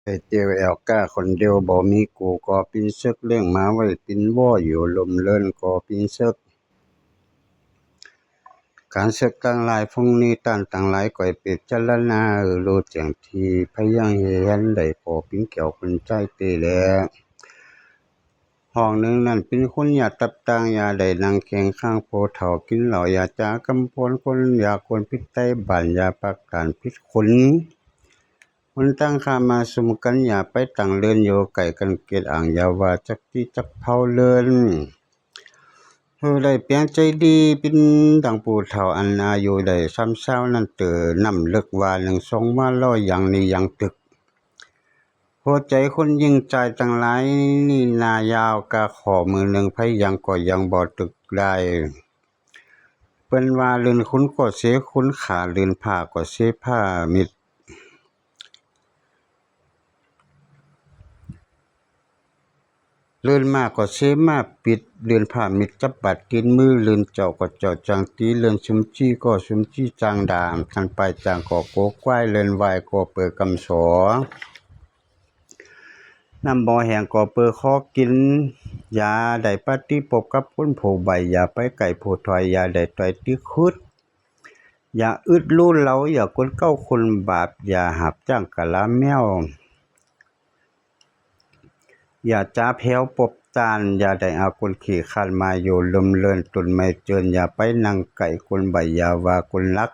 ไปเตียวแอวก้าคนเดียวบ่มีกูก็ปิ้นซึกเลี้ยงหมาไว้ปิ้นว่ออยู่ลมเลินก็ปิ้นซึกการศึกต่างหลายพรุ่งนี้ต้านต่างหลายก่อยปิดจารณารู้แจ้งที่พยังเห็นได้พอปิ้นเกี่ยวคนใจเตแลห้องหนึ่งนั้นเป็นคนอย่าตับต่างอย่าได้นั่งเคียงข้างโพเฒ่ากินเหล้าอย่าจากำพลคนอย่าคนพิษไต้บ้านอย่าปากการพิษคนคนตั้งข้ามาสุมกันอย่าไปตั้งเลินอยู่ไก่กันเกตอ่างอย่าว่าจักที่จักเผาเลินได้เปียงใจดีเป็นดังปู่เฒ่าอันอายุได้ซ้ำเศร้านั่นเตอนำเลิกว่าหนึ่งทรงมาล้ออย่างนี้ยังตึกหัวใจคนยิ่งใจตั้งหลายนี่นายาวกะขอมือหนึ่งไผยังก็ยังบ่ตึกได้เปิ้นว่าลืนคุ้นก็เสคุ้นขาลืนผ้าก็เสผ้ามิดลื่นมากก็เสมาปิดเลื่อนผ่ามิดจับบัดกินมือลื่นเจ้าก็เจ้าจางตีเลื่อนชุมจี้ก็ชุมจี้จางด่างคันไปจางก็โกกว้ายเลื่อนวายก็เปิดกำสอน้ำบ่อแห้งก็เปิดคอกินยาได้ปฏิปบกับคนผู้ใบอย่าไปไก่ผู้ถอยอย่าได้ต่อยติคุดอย่าอึดลู่เหลาอย่าคนเก้าคนบาปอย่าหับจ้างกะลาแมวอย่าจ้าแพ้วปบจานอย่าได้เอาคนขี่ขันมาอยู่ลมเลินตุนไม่เจินอย่าไปนั่งไก่คนใบอย่าว่าคนรัก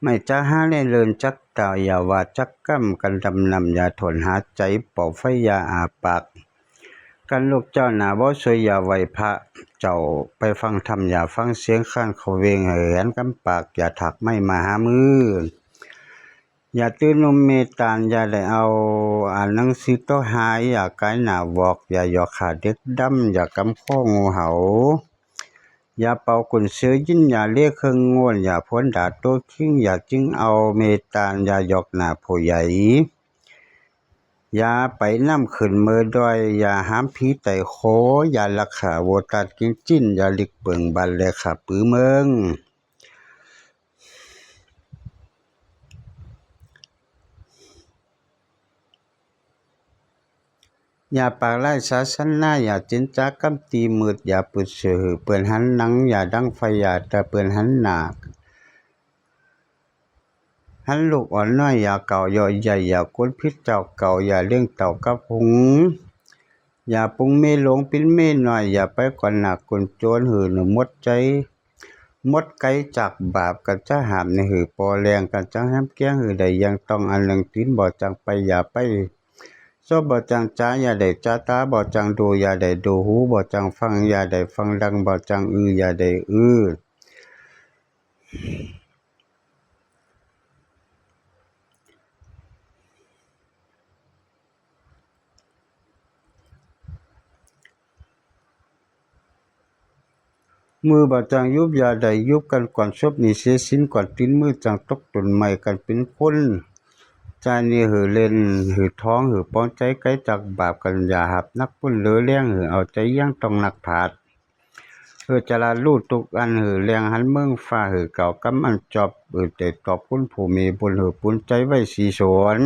ไม่จะหาเล่นเลินจักเต่าอย่าว่าจักกั้มกันดำนำอย่าทนหาใจเป่าไฟอย่าอาปากกันลูกเจ้าหนาบ่สวยอย่าไหวพระเจ้าไปฟังธรรมอย่าฟังเสียงข้านเขาเวงเหินกำปากอย่าถักไม่มาหามืออย่าตื่นนมเมตานอย่าได้เอาอ่านหนังสือโตหายอย่ากายหน้าวอกอย่าหยอกขาเด็กดำอย่ากำข้องูเห่าอย่าเป่ากุนเสือยินอย่าเรียกเครื่องงวนอย่าพ้นด่าโต้คิงอย่าจึงเอาเมตานอย่าหยอกหน้าผู้ใหญ่อย่าไปน้ำขึ้นมือดอยอย่าห้ามผีไต่โคอย่าลักขาโวตัดกินจิ้นอย่าลิกเปิงบันแลขาปื้อเมืองอย่าปากไล่ศาสนาอย่าจินจากกำตีมืดอย่าปุดเสือเปื่อนหันหนังอย่าดังไฟอย่าแต่เปื่อนหันหนาหันลูกอ่อนน้อยอย่าเก่าย่อใหญ่อย่ากวนพิษเจ้าเก่าอย่าเลี้ยงเต่ากับหุงอย่าปุงเมหลงปิ้นเมหน่อยอย่าไปก่อนหนักคนโจรหือหรือมดใจมดไกจากบาปกันจะหามในหือปอแรงกันจังแฮมแก้งหือใดยังต้องอันหนึ่งตีนบ่จังไปอย่าไปโซบ่จังจ้าอย่าได้จ้าตาบ่จังดูอย่าได้ดูหูบ่จังฟังอย่าได้ฟังดังบ่จังอย่าได้มือบ่จังยุบอย่าได้ยุบกันก่อนชบนี่เสียสิ้นก่อนตีนมือจังตกตนใหม่กันเป็นคนใจนี่หือเล่นหือท้องหือป้อนใจไกลจากบาปกันอย่าหับนักปุ้นเหลือเลี้ยงหือเอาใจย่างต้องนักผาดจะลาลู่ตุกอันหือเลี้ยงหันเมืองฟ้าหือเก่ากำอันจอบแต่ตอบคุณผู้มีบุญหือปุ้นใจไว้สีสวน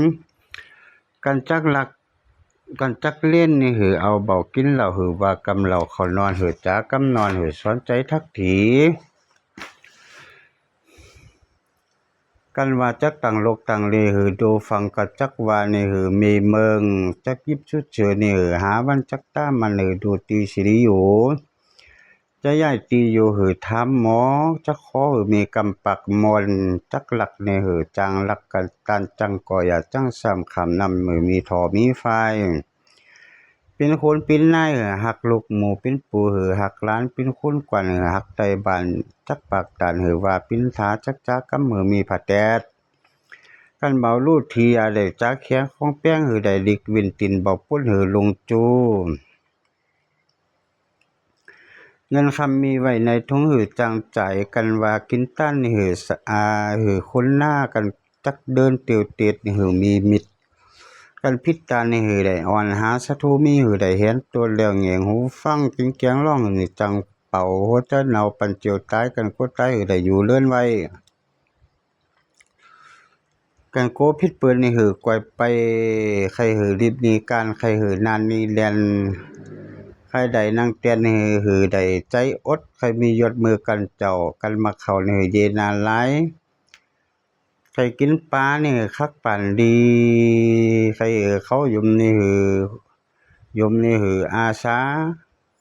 กันจักหลักกันจักเล่นนี่หือเอาเบากินเหล้าหือว่ากำเหล้าเขานอนหือจ้ากำนอนหือสอนใจทักถีกันว่าจักต่างโลกต่างเลหือดูฟังกับจักว่านี่หือมีเมืองจักยิบชุดเชือนี่หือหาวันจักต้ามันหือดูตีสิริอยู่จะย้ายตีอยู่หือทำหมอจักขอหือมีกำปักมนจักหลักในหือจังหลักกันตันจังก่ออย่าจังซ้ำคำนำมือมีถอมีไฟเป็นคนเป็นนายหักลูกหมูเป็นปูหือหักล้านเป็นคนกวนหักไตบันจักปากตันหือว่าเป็นถาจักจักกำมือมีผัดแดดกันเบาลูดทีอะไรจักแข้งของแป้งหือได้ดิกวินตินเบาปุ้นหือลงจูเงินคำมีไว้ในถุงหือจังใจกันว่ากินต้านหือสะอาหือคนหน้ากันจักเดินเตียวเตียดหือมีมิดกันพิษตาในหือได้อ่อนหาสะทูมีหือได้เห็นตัวเลี้ยงเหงียงหูฟังกินเกียงร้องนี่จังเป่าหัวจะเนาปันเจียวตายกันก็ตายหือได้อยู่เลื่อนไว้ การโกผิดปืนนี่หือกวยไปใครหือรีบหนีการใครหือนานนี้แลนใครใดนั่งเตียนนี่หือใดใจอดใครมียศมือกันเจ้ากันมาเข้านี่หือเยนาหลายใครกินปลานี่คักปั่นดีใครเขายุมนี่หือยมนี่หืออาสา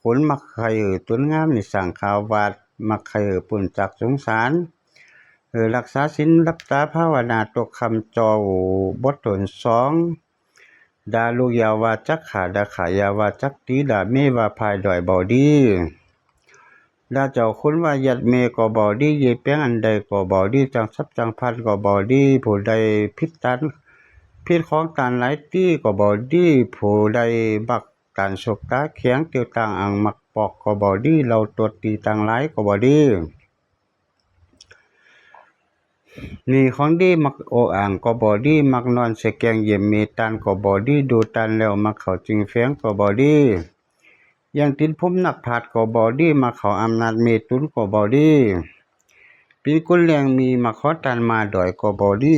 คนมักใครหือตุนงามนี่สั่งข่าววาดมักใครหือปุ่นจักสงสารรักษาศีลรับตาภาวนาตกคำจอบทตนสองดาลูกยาวาจักขาดาขายาวาจักตีดาเมวาภายดอยบอดีดาเจ้าคุณว่ายัดเมก็บอดีเยเปียงอันใดก็บอดีจังซับจังพันก็บอดีผู้ใดพิษตันพิษของตานหลายตีก็บอดีผู้ใดบักตานสกตาเขียงเตียวต่างอังมักปอกก็บอดีเราตัวตีต่างหลายก็บอดีนี่ของดีมักโออ่างก็บอดีมักนอนเสแกงเยี่ยมมีตันก็บอดีดูตันแล้วมักเขาจึงเฟียงก็บอดียังตินพุ่มนักผาดก็บอดีมักเขาอำนาจเมตุนก็บอดีปีกุลแรงมีมักขอตันมาดอยก็บอดี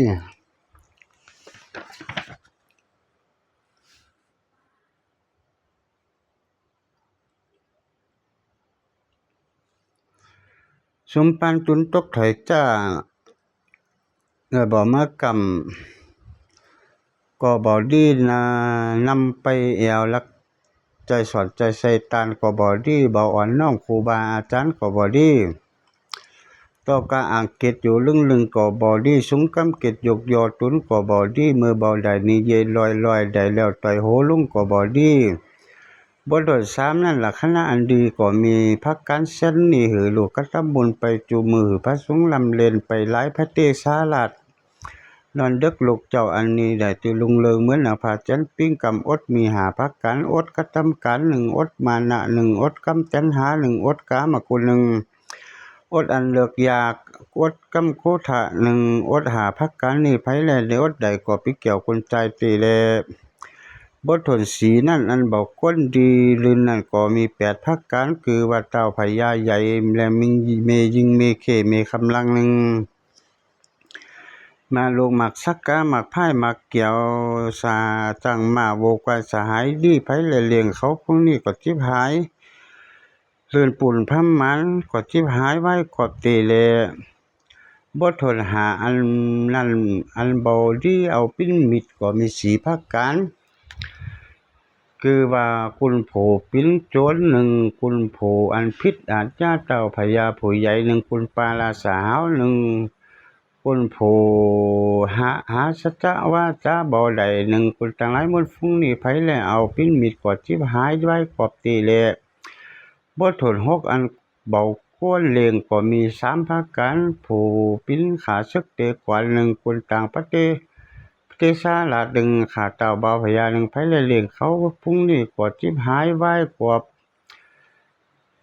สมปันตุนตกถอยจ้าบ่มากำก็บอดีนำไปแอวลักใจสอนใจใส่ตานก็บอดีเบาอ่อนน้องครูบาอาจารย์ก็บอดีต่อกาอ่างเกตอยู่ลึงก็บอดีสุงกำเกตยกยอตุนก็บอดีมือเบาใดนี้เยลอยใดแล้วต่อยโหลุงก็บอดีบทสามนั่นล่ะคณะอันดีก็มีพักการเส้นนี่หือลูกก็ทำบุญไปจูมือพระสงฆ์ลำเล่นไปหลายพระเตศาลาดนอนดึกลูกเจ้าอันนี้ได้ตุลุงเลิงเหมือนนภาจันปิ้งกำอดมีหาพักการอดกระทำการหนึ่งอดมานะหนึ่งอดกำจันหาหนึ่งอดกามกุลหนึ่งอดอันเลือกอยากอดกำโคทะหนึ่งอดหาพักการนี่ไผแลในอดใดก็ปิเกี่ยวคนใจตีแลบททนสีนั่นอันบอกก้นดีลืนนั่นก็มี8พักการคือว่าเต้าพญาใหญ่และมิงเมยิงเมเคเมคำลังหนึ่งมาลงหมักสักกะหมักพ่ายหมักเกี่ยวสาจังมาโวกวนสหายดีไผเลี้ยงเขาพวกนี้ก็จิบหายเลื่อนปุ่นพำมันก็จิบหายไว้กอบเตเลบ่ทนหาอันนั้นอันเบาดีเอาปิ้นมิดก็มีสีพักการคือว่าคุณโผปิ้นโจรหนึ่งคุณโผอันพิษอาจจะเต้าพญาผู้ใหญ่หนึ่งคุณปาลาสาวหนึ่งคุณโผหาสัจว่าจะบ่ได้หนึ่งคุณต่างหลายมนฟุ้งนี่ไผแลเอาปิ้นมิดกอดจิบหายไว้กอบตีแลบ่ทน6อันเบาก้นเลงก็มี3ภาคการผู้ปิ้นขาซึกเตกว่าหนึ่งคุณต่างประเทศาลาดึงขาเต่าเบาพญาหนึ่งไผแลเลี้ยงเขาพุ่งนี่กอดจิบหายไว้กอบ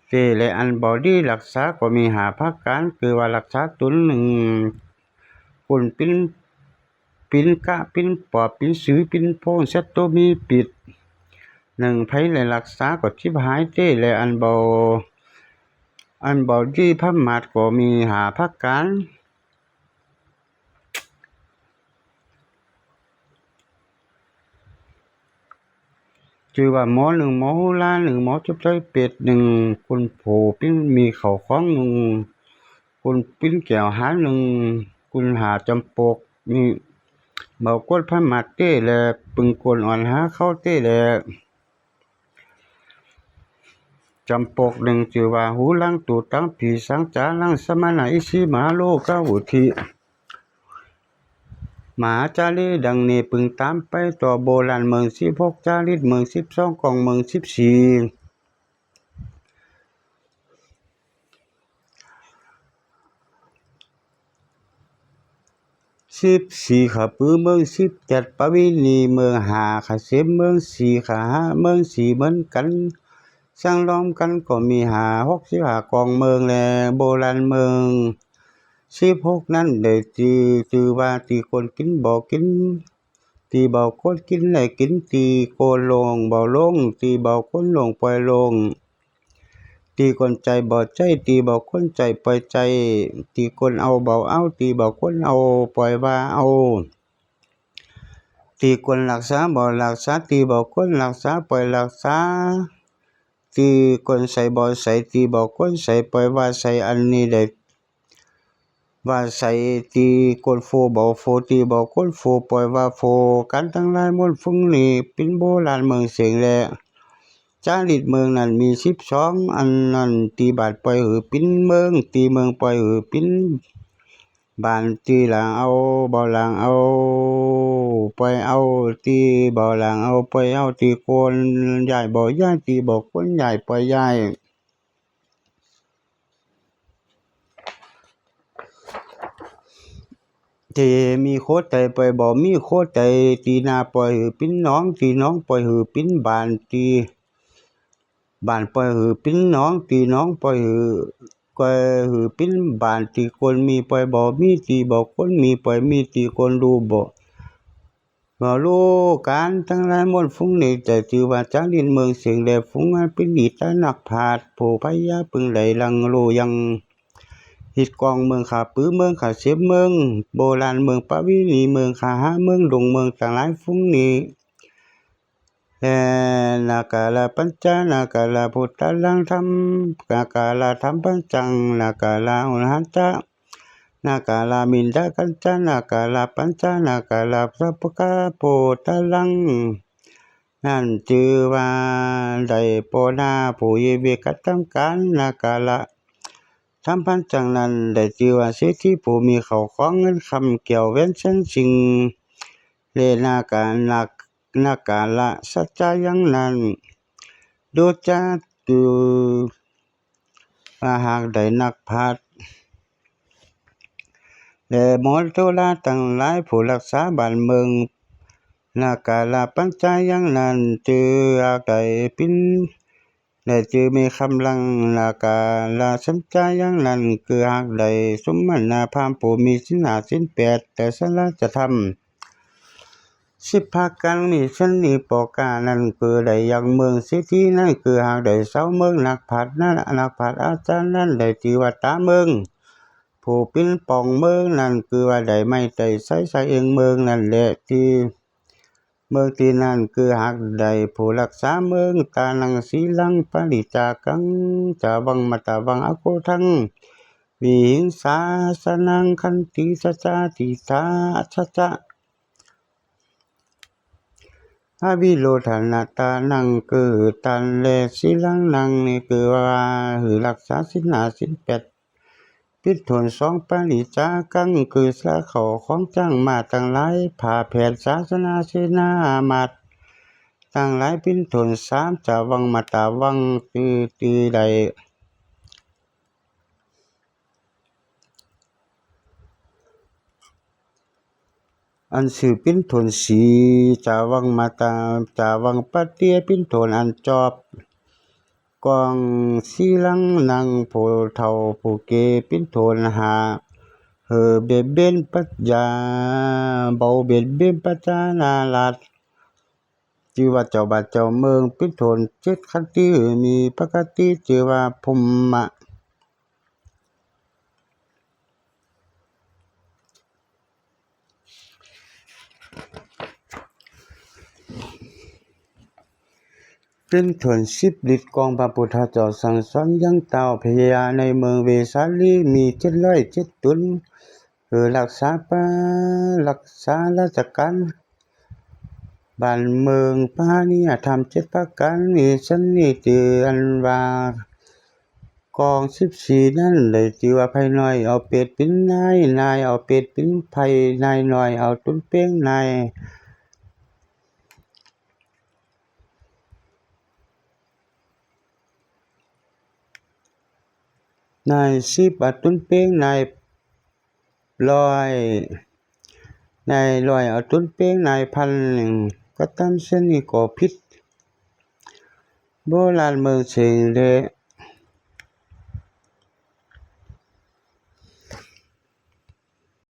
เตและอันบอดีรักษาก็มีหาภาคการคือว่ารักษาตุนหนึ่งคุณปิ้นกะปิ้นปอบปิ้นสือปิ้นโพงเซตโตมีปิดหนึ่งไผและรักษาก็จิบหายเตและอันบอดีพม่าก็มีหาภาคการชื่อว่าหมอหนึ่งหมอหูลาหนึ่งหมอจุบใจเป็ดหนึ่งคุณโผปิ้นมีเขาของหนึ่งคุณปิ้นแก้วหาหนึ่งคุณหาจำปกนี่เบากดพม่าเต้และปึงกลอ่อนหาเข้าเต้และจำปกหนึ่งชื่อว่าหูลังตูตังผีสังจาลังสมณะอิสิมาโลกาวุธิมหาจารีดังนี้ปึงตามไปต่อโบราณเมือง16จารีเมือง12กองเมือง14 14ขปือเมือง17ปวินีเมือง5ขเสมเมือง4ขหาเมือง4เหมือนกันสร้างล้อมกันก็มี65กองเมืองและโบราณเมือง16นั้นได้จือว่าตีคนกินบ่กินตีเบาคนกินได้กินตีโกนลงเบาลงตีเบาคนลงปล่อยลงตีคนใจบ่ใจตีเบาคนใจปล่อยใจตีคนเอาเบาเอาตีเบาคนเอาปล่อยว่าเอา ตีกวนรักษาบ่รักษาตีบ่กวนรักษาปล่อยรักษาตีกวนใส่บ่ใส่ตีบ่กวนใส่ปล่อยว่าใส่อันนี้ได้ว่าใส่ตีกวนโฟบ่โฟตีบ่กวนโฟปล่อยว่าโฟกันทั้งหลายมวลฟุ้งนี้เป็นโบราณเมืองเสียงแลจารีตเมืองนั้นมี12อันนั้นตีบาทปล่อยหือปิ้นเมืองตีเมืองปล่อยหือปิ้นบ้านตีหลังเอาบ่หลังเอาปล่อยเอาตีบ่หลังเอาปล่อยเอาตีโกนย้ายบ่ย้ายตีบ่โกนย้ายปล่อยย้ายที่มีโคตรใจปล่อยบ่มีโคตรใจตีนาปล่อยหือปิ้นน้องตีน้องปล่อยหือปิ้นบ้านตีบ้านปล่อยหือปิ้นน้องตีน้องปล่อยหือปล่อยหือปิ้นบ้านตีคนมีปล่อยบ่มีตีบ่คนมีปล่อยมีตีคนรู้บ่รู้การทั้งหลายมวลฟุ้งนี้แต่ถือว่าจารีตเมืองเสียงแหลฟุ้งอันเป็นดีตานักพาดผู้พยาปึงไหลลังโลยังหิดกองเมืองขาปื้อเมืองขาเสียบเมืองโบราณเมืองปะวินีเมืองขาหาเมืองดงเมืองต่างหลายฟุ้งนี้นากาลาปัญจนากาลาพุทธลังธรรมนากาลาธรรมปัญจังนากาลาอุณหันตะนากาลามินดากัญจนากาลาปัญจนากาลาสัพพกาโพธลังนั่นชื่อว่าได้โปนาผู้เยเวกัตตำการนากาลาธรรมปัญจังนั้นได้ชื่อว่าเศรษฐีผู้มีเขาของเงินคำเกี่ยวเว้นเส้นสิ่งเลนากานากาละสัจจายังนั้นดูจักดูหากได้นักพัฒและมอลโตลาทั้งหลายผู้รักษาบ้านเมืองนากาลาปัญจายังนั้นจือหากได้ปิ้นและจือมีคำลังนากาลาสัญจายังนั้นคือหากได้สมมนาพามผู้มีศีลห้าศีลแปดแต่สละจะทำ10 ภาคกันมีชนนีปอกานั่นคือได้ยังเมืองเศรษฐีนั่นคือหากได้เสาเมืองนักพัฒนั้นนักพัฒอาจารย์นั้นได้ที่วัดตาเมืองผู้ปิ้นปองเมืองนั่นคือว่าได้ไม่ได้ใช้เองเมืองนั่นแหละที่เมืองที่นั่นคือหากได้ผู้รักษาเมืองตานังสีลังปริจากังจาวังมัตตาวังอโกทังวิหิงสาสนังคันติสัจจติสาสัจจะอวิโลธนาตานังคือตันเลสิลังนังนี่คือว่าหือรักษาศีลห้าศีลแปดปิดถน2ปริจากังคือสละเขาของจ้างมาตั้งหลายผ่าแผ่ศาสนาเสนามาตั้งหลายปิ่นถน3จะวังมาตาวังตือใดอันสื่อปิ้นถนสีจาวังมาตาจาวังปะเตียปิ้นถนอันจอบกองสีลังนังโพเท่าผู้เกปิ้นถนหาเบียดเบียนปัจจาเบาเบียดเบียนปัจจานาลาดชื่อว่าเจ้าบาดเจ้าเมืองปิ้นถน7ขันติมีปกติชื่อว่าภูมะเป็นถน10 ลิตรกองพระพุทธเจ้าสั่งสอนยังเต่าพญาในเมืองเวสาลีมี707 ตุนรักษาราชการบ้านเมืองพาณิชย์ธรรม7 ประการมีสันนิษฐานว่ากอง14นั้นได้ชื่อว่าไผน้อยเอาเป็ดเป็นนายเอาเป็ดเป็นไผนายน้อยเอาตุนเป้งนาย10เอาตุนเป้งนาย100เอาตุนเป้งนาย1,000ก็ตามเส้นนี้ก็ผิดโบราณเมืองเสียงเด